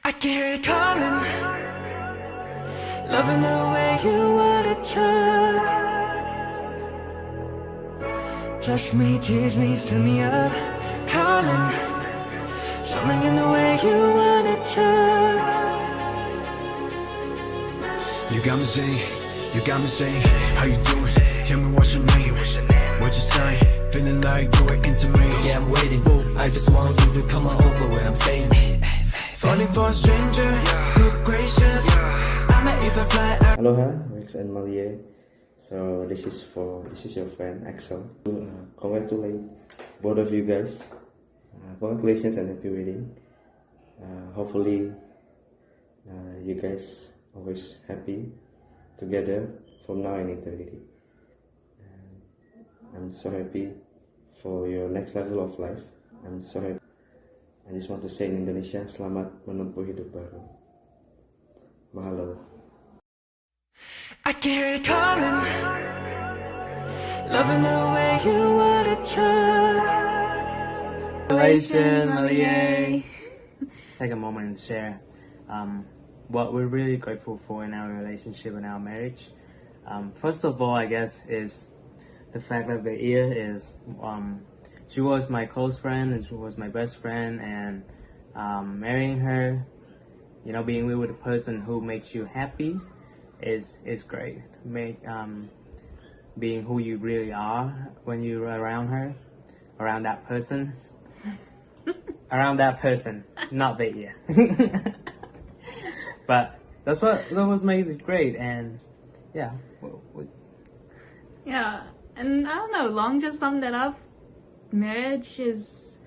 I can hear it calling, loving the way you wanna touch me, tease me, fill me up, calling, something in the way you wanna touch. You got me saying, how you doing? Tell me what's your name, what's your sign? Feeling like you were into me. Yeah, I'm waiting. I just want you to come on over where I'm staying. Falling for a stranger, good gracious. I might even fly out. Aloha, Rex and Malie. So this is your friend Axel. Congratulate both of you guys. Congratulations and happy wedding. Hopefully, you guys always happy together from now in eternity. I'm so happy for your next level of life. I'm so happy. I just want to say in Indonesia, selamat menempuh hidup baru. Mahalo. I can hear it calling, loving the way you wanna touch. Congratulations, Malie. Take a moment and share what we're really grateful for in our relationship and our marriage. First of all, I guess, is the fact that the year is she was my close friend and she was my best friend, and marrying her, you know, being with a person who makes you happy is great. Being who you really are when you're around her, around that person, not the year. But that was makes it great, and yeah. Yeah, and I don't know, Long just summed it up. Marriage is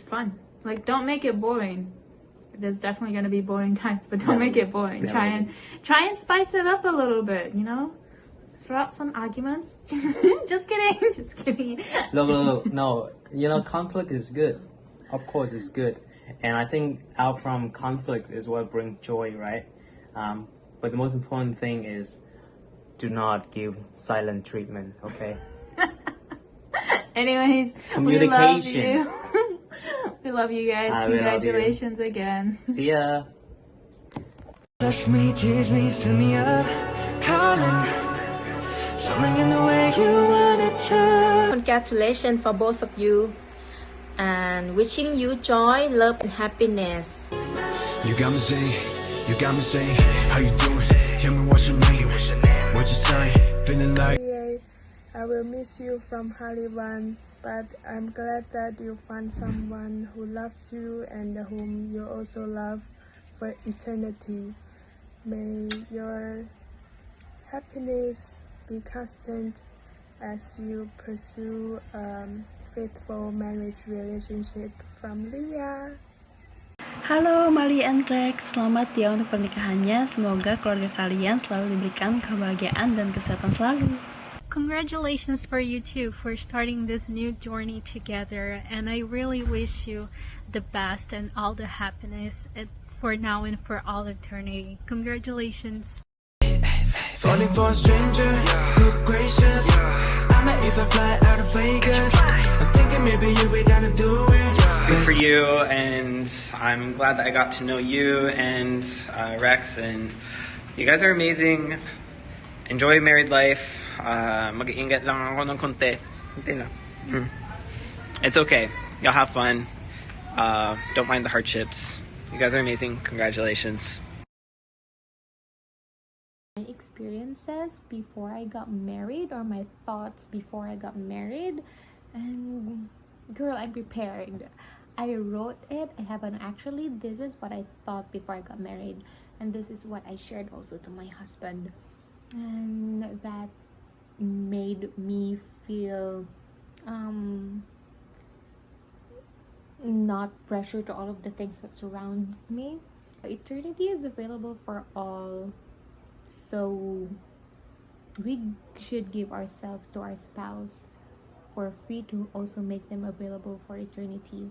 fun. Like, don't make it boring. There's definitely gonna be boring times, but don't make it boring. Try and spice it up a little bit, you know? Throw out some arguments. Just kidding. Look, no. You know, conflict is good. Of course, it's good. And I think out from conflict is what brings joy, right? But the most important thing is do not give silent treatment, okay? Anyways, communication. We love you guys. Congratulations again. See ya. Touch me, tease me, fill me up, calling, something in the way you wanna touch. Congratulations for both of you, and wishing you joy, love, and happiness. You got me saying, how you doing? Tell me what's your name, what's your sign? Feeling like I will miss you from Hollywood, but I'm glad that you found someone who loves you and whom you also love for eternity. May your happiness be constant as you pursue a faithful marriage relationship. From Leah. Halo Malie and Rex, selamat ya untuk pernikahannya. Semoga keluarga kalian selalu diberikan kebahagiaan dan kesehatan selalu. Congratulations for you too for starting this new journey together, and I really wish you the best and all the happiness for now and for all eternity. Congratulations. falling for a stranger, good gracious. I might even fly out of Vegas. I'm thinking maybe you'll be down to do it. Good for you, and I'm glad that I got to know you and Rex, and you guys are amazing. Enjoy married life. Mag-iingat lang ako ng konti. Konti lang. It's okay. Y'all have fun. Don't mind the hardships. You guys are amazing. Congratulations. My experiences before I got married, or my thoughts before I got married, and girl, I'm prepared. I wrote it. I haven't actually. This is what I thought before I got married, and this is what I shared also to my husband, and that made me feel not pressure to all of the things that surround me. Eternity is available for all, so we should give ourselves to our spouse for free to also make them available for eternity.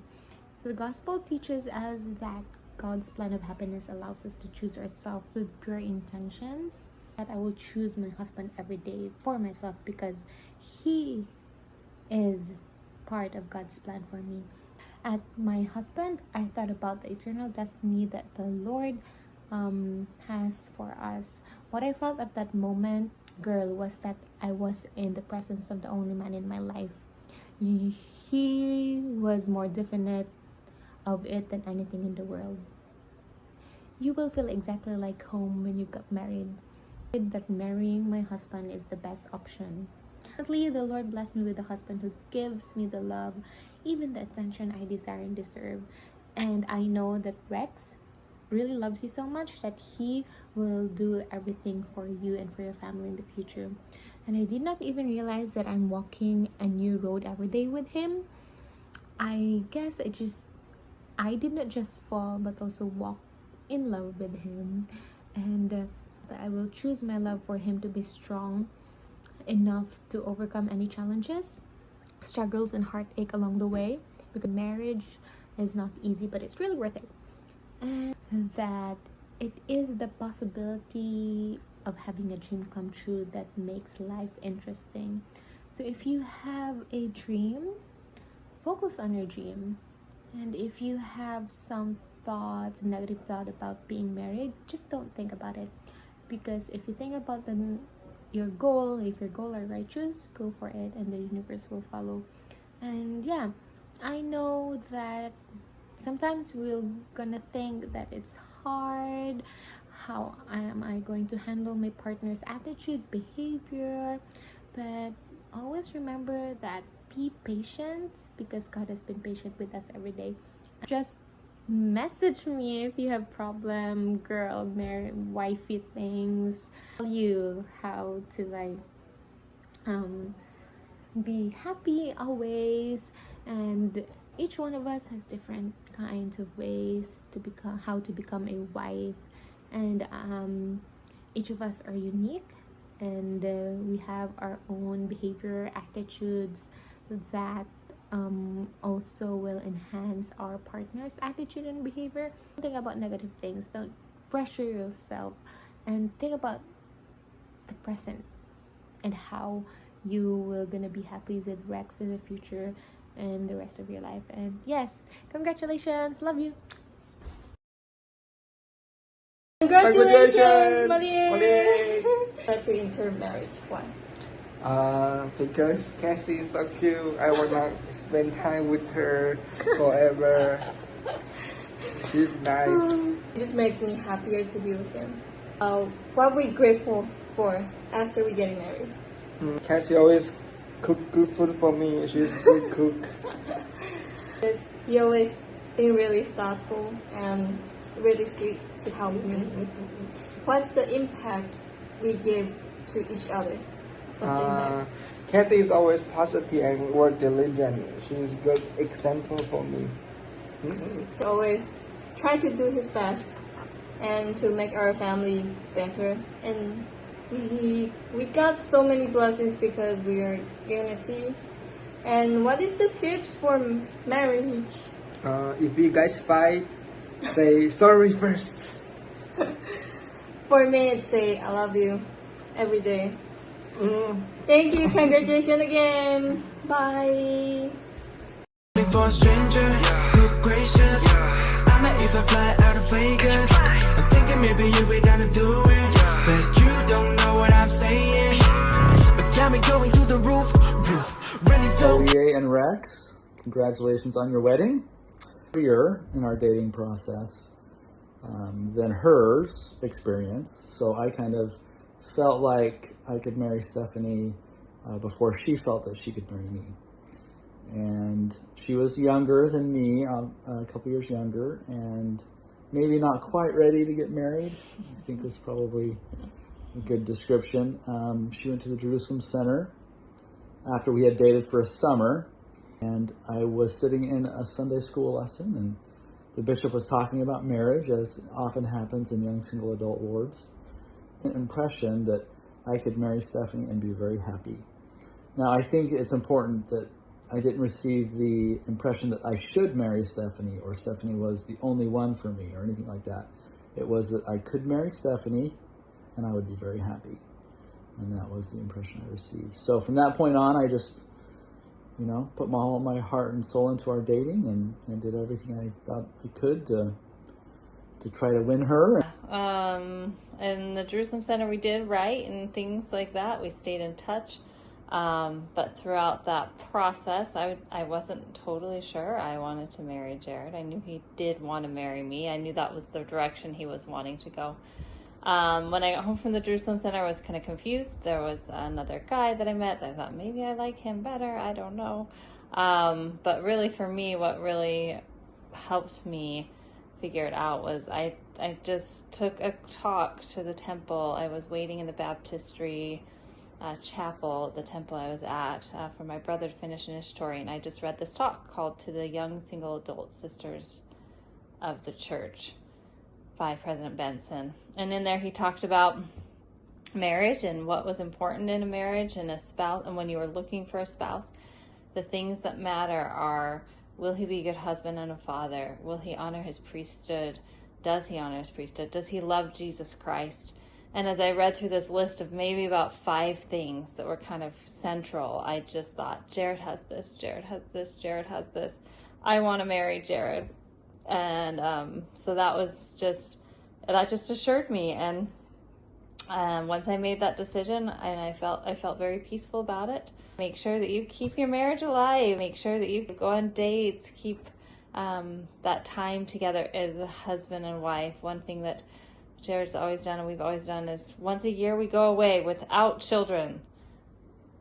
So the gospel teaches us that God's plan of happiness allows us to choose ourselves with pure intentions. That I will choose my husband every day for myself because he is part of God's plan for me. at my husband, I thought about the eternal destiny that the Lord has for us. What I felt at that moment, girl, was that I was in the presence of the only man in my life. He was more definite of it than anything in the world. You will feel exactly like home when you got married. That marrying my husband is the best option. Ultimately, the Lord blessed me with a husband who gives me the love, even the attention I desire and deserve. And I know that Rex really loves you so much that he will do everything for you and for your family in the future. And I did not even realize that I'm walking a new road every day with him. I guess I did not just fall but also walk in love with him, and I will choose my love for him to be strong enough to overcome any challenges, struggles, and heartache along the way, because marriage is not easy, but it's really worth it. And that it is the possibility of having a dream come true that makes life interesting. So if you have a dream, focus on your dream. And if you have some thoughts, negative thought about being married, just don't think about it. Because if you think about your goal, if your goal are righteous, go for it and the universe will follow. And yeah, I know that sometimes we're gonna think that it's hard. How am I going to handle my partner's attitude, behavior? But always remember that be patient, because God has been patient with us every day. Just message me if you have problem, girl, wifey things. Tell you how to be happy always, and each one of us has different kinds of ways to become a wife, and each of us are unique, and we have our own behavior, attitudes that also will enhance our partner's attitude and behavior. Don't think about negative things, don't pressure yourself, and think about the present and how you will gonna be happy with Rex in the future and the rest of your life. And yes, congratulations, love you. Congratulations, Malie! That's your intermarriage. Why? Because Cassie is so cute. I wanna spend time with her forever. She's nice. It just makes me happier to be with him. What are we grateful for after we getting married? Cassie always cook good food for me. She's a good cook. He always been really thoughtful and really sweet to help me. What's the impact we give to each other? Kathy is always positive and work diligent. She's a good example for me. He's always try to do his best and to make our family better. And we got so many blessings because we are unity. And what is the tips for marriage? If you guys fight, say sorry first. For me, it's say I love you every day. Thank you. Congratulations again. Bye. For a stranger, good gracious, I might even fly out of Vegas. I'm thinking maybe you'll be down to do it, but you don't know what I'm saying. But got me going through the roof, really don't. Malie and Rex, congratulations on your wedding. Earlier in our dating process than hers experience, so I kind of felt like I could marry Stephanie before she felt that she could marry me. And she was younger than me, a couple years younger, and maybe not quite ready to get married, I think was probably a good description. She went to the Jerusalem Center after we had dated for a summer, and I was sitting in a Sunday school lesson, and the bishop was talking about marriage, as often happens in young single adult wards. An impression that I could marry Stephanie and be very happy. Now, I think it's important that I didn't receive the impression that I should marry Stephanie or Stephanie was the only one for me or anything like that. It was that I could marry Stephanie and I would be very happy. And that was the impression I received. So from that point on, I just you know, put all my heart and soul into our dating and did everything I thought I could to try to win her. In the Jerusalem Center we did right and things like that. We stayed in touch. But throughout that process, I wasn't totally sure I wanted to marry Jared. I knew he did want to marry me. I knew that was the direction he was wanting to go. When I got home from the Jerusalem Center, I was kind of confused. There was another guy that I met that I thought maybe I like him better. I don't know. But really for me, what really helped me figure it out was I just took a talk to the temple. I was waiting in the baptistry chapel at the temple I was at for my brother to finish an story, and I just read this talk called To the Young Single Adult Sisters of the Church by President Benson. And in there he talked about marriage and what was important in a marriage and a spouse, and when you were looking for a spouse, the things that matter are, will he be a good husband and a father? Will he honor his priesthood? Does he honor his priesthood? Does he love Jesus Christ? And as I read through this list of maybe about 5 things that were kind of central, I just thought, Jared has this, Jared has this, Jared has this. I want to marry Jared. And so that just assured me. And once I made that decision, and I felt very peaceful about it. Make sure that you keep your marriage alive. Make sure that you go on dates. Keep that time together as a husband and wife. One thing that Jared's always done and we've always done is once a year we go away without children.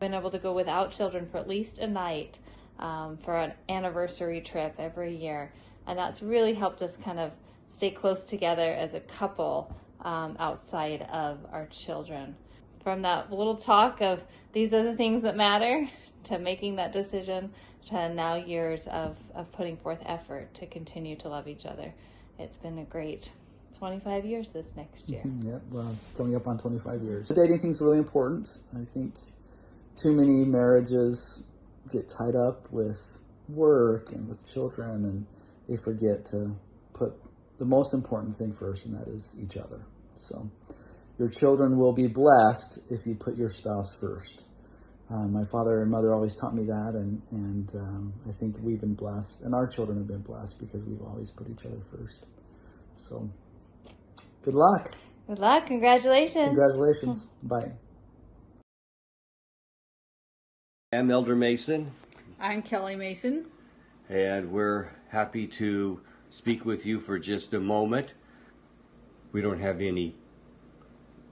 Been able to go without children for at least a night for an anniversary trip every year. And that's really helped us kind of stay close together as a couple outside of our children. From that little talk of these are the things that matter to making that decision to now years of putting forth effort to continue to love each other. It's been a great 25 years this next year. Yeah, well, coming up on 25 years. The dating thing's really important. I think too many marriages get tied up with work and with children, and they forget to put the most important thing first, and that is each other. So your children will be blessed if you put your spouse first. My father and mother always taught me that, and I think we've been blessed, and our children have been blessed because we've always put each other first. So good luck. Good luck. Congratulations. Congratulations. Bye. I'm Elder Mason. I'm Kelly Mason. And we're happy to speak with you for just a moment. We don't have any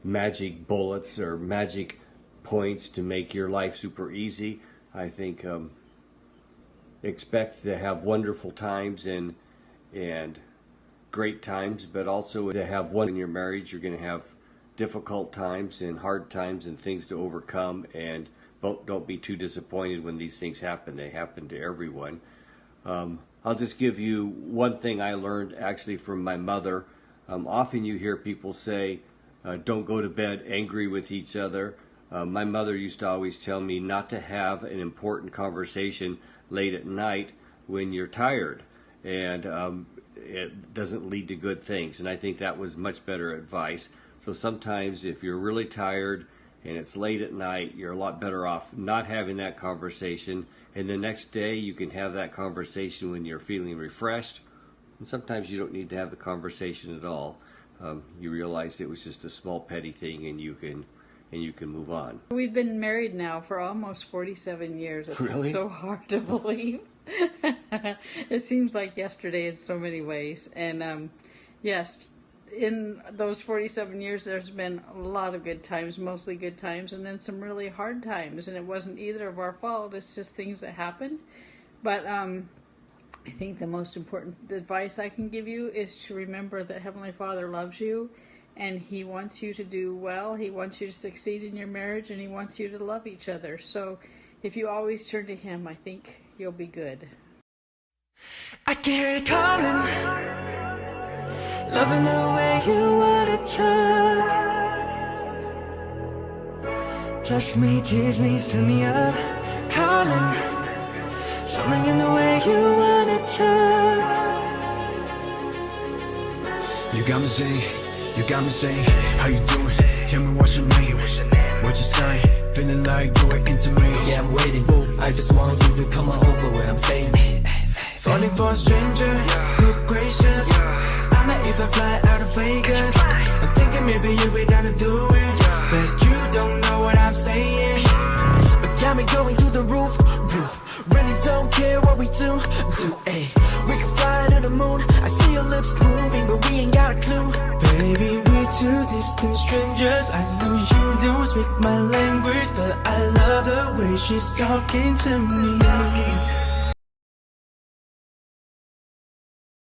magic bullets or magic points to make your life super easy. I think expect to have wonderful times and great times, but also to have one in your marriage. You're going to have difficult times and hard times and things to overcome, and don't be too disappointed when these things happen. They happen to everyone. I'll just give you one thing I learned actually from my mother. Often you hear people say, don't go to bed angry with each other. My mother used to always tell me not to have an important conversation late at night when you're tired, and it doesn't lead to good things. And I think that was much better advice. So sometimes if you're really tired and it's late at night, you're a lot better off not having that conversation, and the next day you can have that conversation when you're feeling refreshed. And sometimes you don't need to have the conversation at all. You realize it was just a small petty thing, and you can move on. We've been married now for almost 47 years. It's Really? so hard to believe. It seems like yesterday in so many ways. And yes, in those 47 years, there's been a lot of good times, mostly good times, and then some really hard times. And it wasn't either of our fault. It's just things that happened. But I think the most important advice I can give you is to remember that Heavenly Father loves you, and He wants you to do well. He wants you to succeed in your marriage, and He wants you to love each other. So if you always turn to Him, I think you'll be good. I can hear you calling, loving the way you want it to touch me, tease me, fill me up, calling, something in the way you want it to. You got me saying, how you doing? Tell me what's your name, what's your sign? Feeling like you were into me. Yeah, I'm waiting. I just want you to come on over where I'm staying. Falling for a stranger, good gracious. I might even fly out of Vegas. I'm thinking maybe you'll be down to do it, but you don't know what I'm saying. Got me going to the roof. Really don't care what we do. Ay. We can fly to the moon. I see your lips moving, but we ain't got a clue. Baby, we're two distant strangers. I know you don't speak my language, but I love the way she's talking to me.